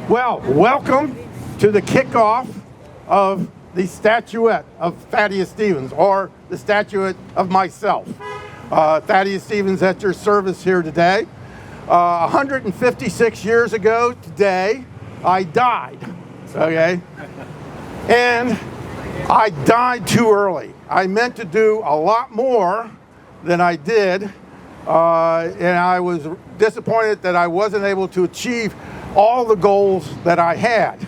Well, welcome to the kickoff of the statuette of Thaddeus Stevens, or the statuette of myself. Thaddeus Stevens at your service here today. 156 years ago today, I died, okay? And I died too early. I meant to do a lot more than I did, and I was disappointed that I wasn't able to achieve all the goals that I had.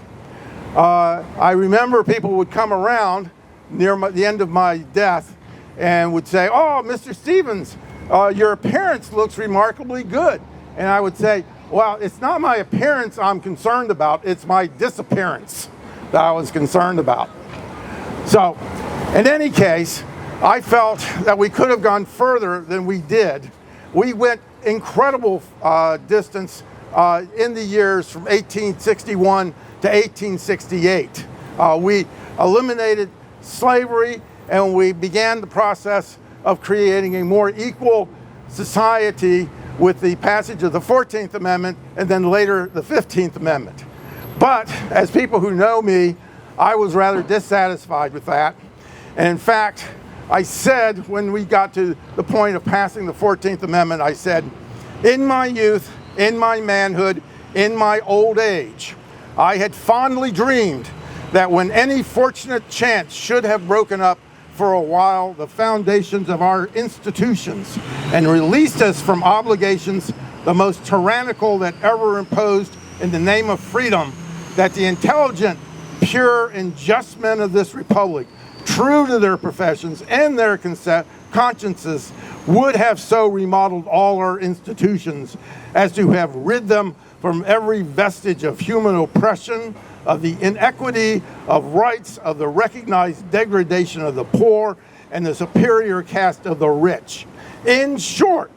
I remember people would come around near the end of my death and would say, "Oh, Mr. Stevens, your appearance looks remarkably good." And I would say, "Well, it's not my appearance I'm concerned about, it's my disappearance that I was concerned about." So, in any case, I felt that we could have gone further than we did. We went incredible distance in the years from 1861 to 1868. We eliminated slavery, and we began the process of creating a more equal society with the passage of the 14th Amendment and then later the 15th Amendment. But as people who know me, I was rather dissatisfied with that. And in fact, I said when we got to the point of passing the 14th Amendment, I said, in my youth, in my manhood, in my old age, I had fondly dreamed that when any fortunate chance should have broken up for a while the foundations of our institutions and released us from obligations the most tyrannical that ever imposed in the name of freedom, that the intelligent, pure, and just men of this republic, true to their professions and their consciences, would have so remodeled all our institutions as to have rid them from every vestige of human oppression, of the inequity of rights, of the recognized degradation of the poor, and the superior caste of the rich. In short,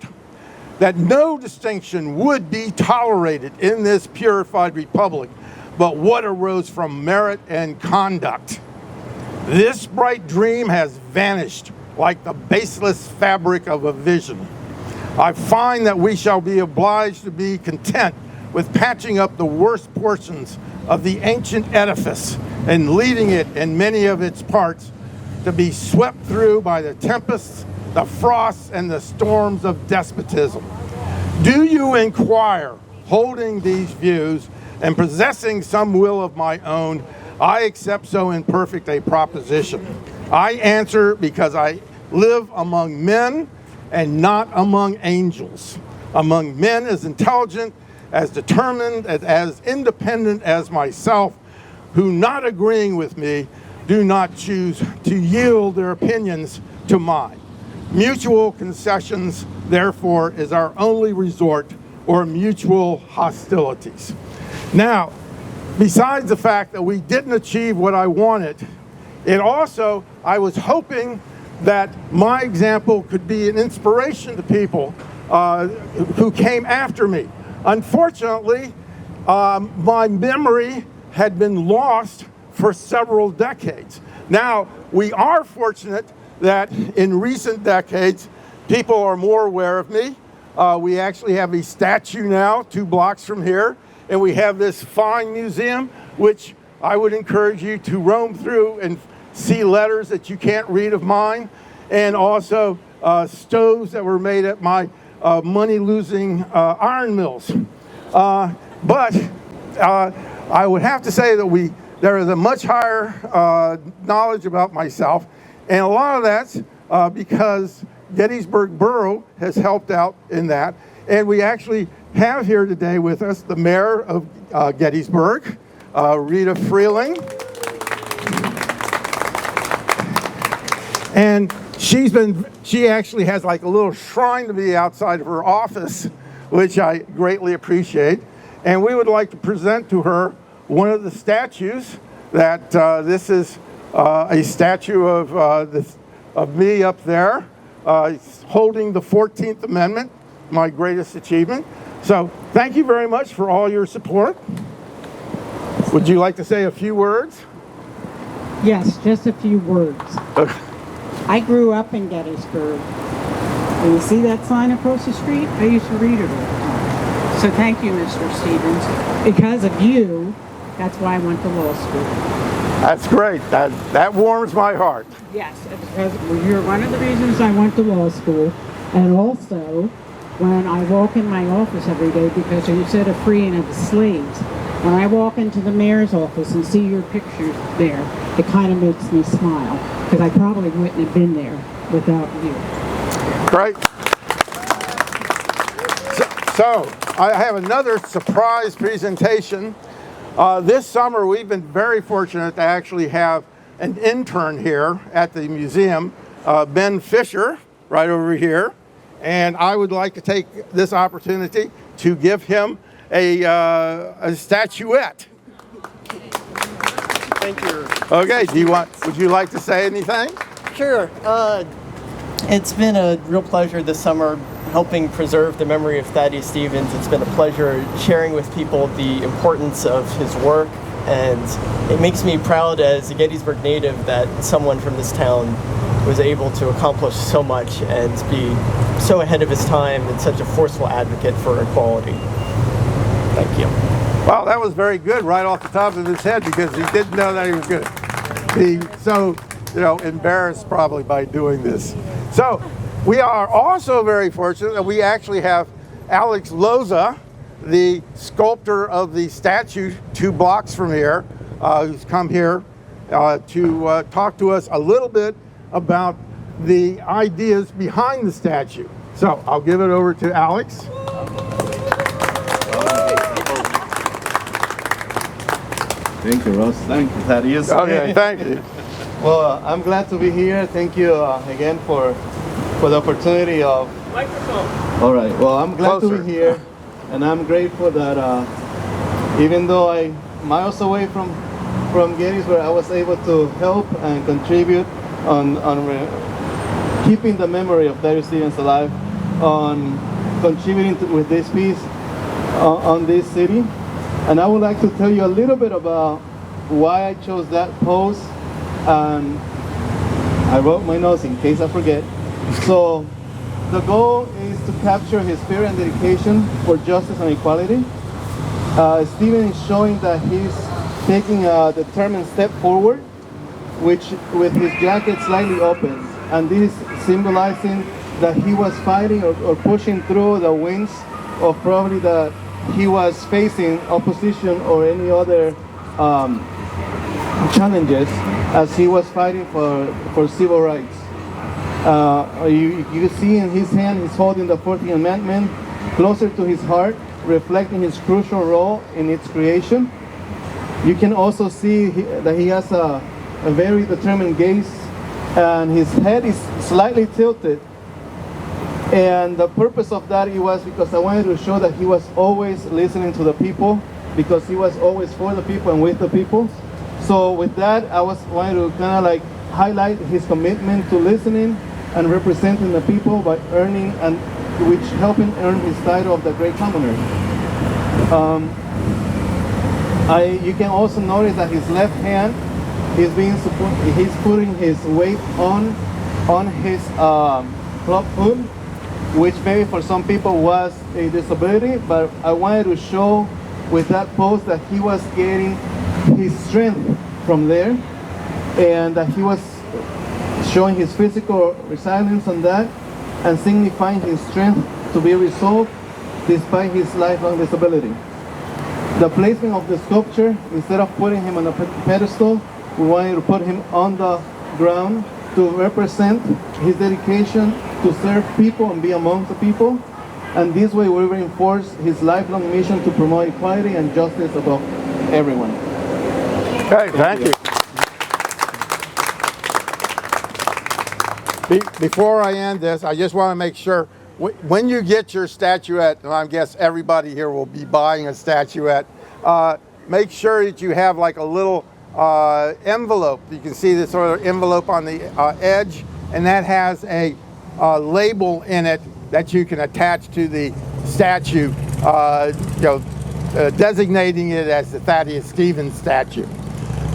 that no distinction would be tolerated in this purified republic but what arose from merit and conduct. This bright dream has vanished like the baseless fabric of a vision. I find that we shall be obliged to be content with patching up the worst portions of the ancient edifice and leaving it in many of its parts to be swept through by the tempests, the frosts, and the storms of despotism. Do you inquire, holding these views and possessing some will of my own, I accept so imperfect a proposition. I answer because I live among men and not among angels, among men as intelligent, as determined, as independent as myself, who, not agreeing with me, do not choose to yield their opinions to mine. Mutual concessions, therefore, is our only resort, or mutual hostilities. Now, besides the fact that we didn't achieve what I wanted, I was hoping that my example could be an inspiration to people who came after me. Unfortunately, my memory had been lost for several decades. Now, we are fortunate that in recent decades, people are more aware of me. We actually have a statue now 2 blocks from here, and we have this fine museum, which I would encourage you to roam through and see letters that you can't read of mine, and also stoves that were made at my money-losing iron mills. But I would have to say that there is a much higher knowledge about myself, and a lot of that's because Gettysburg Borough has helped out in that. And we actually have here today with us the mayor of Gettysburg, Rita Freeling. And she actually has like a little shrine to me outside of her office, which I greatly appreciate. And we would like to present to her one of the statues that this is a statue of me up there holding the 14th Amendment, my greatest achievement. So thank you very much for all your support. Would you like to say a few words? Yes, just a few words. Okay. I grew up in Gettysburg. And you see that sign across the street? I used to read it all the time. So thank you, Mr. Stevens. Because of you, that's why I went to law school. That's great. That warms my heart. Yes, because you're one of the reasons I went to law school. And also, when I walk in my office every day, because you said a freeing of the slaves, when I walk into the mayor's office and see your pictures there, it kind of makes me smile, because I probably wouldn't have been there without you. Great. So I have another surprise presentation. This summer, we've been very fortunate to actually have an intern here at the museum, Ben Fisher, right over here. And I would like to take this opportunity to give him a statuette. Thank you. Okay, would you like to say anything? Sure. It's been a real pleasure this summer helping preserve the memory of Thaddeus Stevens. It's been a pleasure sharing with people the importance of his work, and it makes me proud as a Gettysburg native that someone from this town was able to accomplish so much and be so ahead of his time and such a forceful advocate for equality. Thank you. Well, that was very good right off the top of his head, because he didn't know that he was going to be so, embarrassed probably by doing this. So we are also very fortunate that we actually have Alex Loza, the sculptor of the statue 2 blocks from here, who's come here to talk to us a little bit about the ideas behind the statue. So I'll give it over to Alex. Thank you, Ross. Thank you, Thaddeus. Okay, thank you. Well, I'm glad to be here. Thank you again for the opportunity of... Microphone. All right. Well, I'm glad Closer. to be here, and I'm grateful that even though I'm miles away from Gettysburg, I was able to help and contribute on keeping the memory of Thaddeus Stevens alive, on contributing with this piece on this city. And I would like to tell you a little bit about why I chose that pose. And I wrote my notes in case I forget. So the goal is to capture his spirit and dedication for justice and equality. Stephen is showing that he's taking a determined step forward, which with his jacket slightly open. And this is symbolizing that he was fighting or pushing through the winds of probably that he was facing opposition or any other challenges as he was fighting for civil rights. You see in his hand, he's holding the 14th Amendment closer to his heart, reflecting his crucial role in its creation. You can also see that he has a very determined gaze, and his head is slightly tilted. And the purpose of that was because I wanted to show that he was always listening to the people, because he was always for the people and with the people. So with that, I wanted to kind of like highlight his commitment to listening and representing the people by earning, and which helped him earn his title of the Great Commoner. You can also notice that his left hand is he's putting his weight on his club foot, which maybe for some people was a disability, but I wanted to show with that pose that he was getting his strength from there, and that he was showing his physical resilience on that, and signifying his strength to be resolved despite his lifelong disability. The placement of the sculpture, instead of putting him on a pedestal, we wanted to put him on the ground to represent his dedication to serve people and be among the people. And this way we reinforce his lifelong mission to promote equality and justice above everyone. Okay, thank you. Before I end this, I just want to make sure, when you get your statuette, and I guess everybody here will be buying a statuette, make sure that you have like a little envelope. You can see this sort of envelope on the edge, and that has a label in it that you can attach to the statue, designating it as the Thaddeus Stevens statue.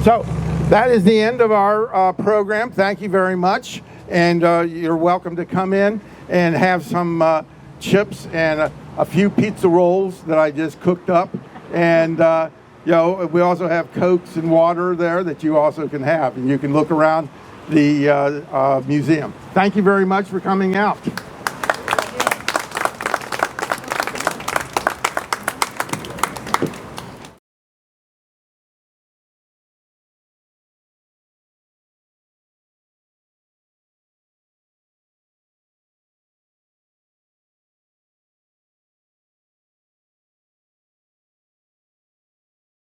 So that is the end of our program. Thank you very much, and you're welcome to come in and have some chips and a few pizza rolls that I just cooked up, and you know, we also have Cokes and water there that you also can have, and you can look around the museum. Thank you very much for coming out.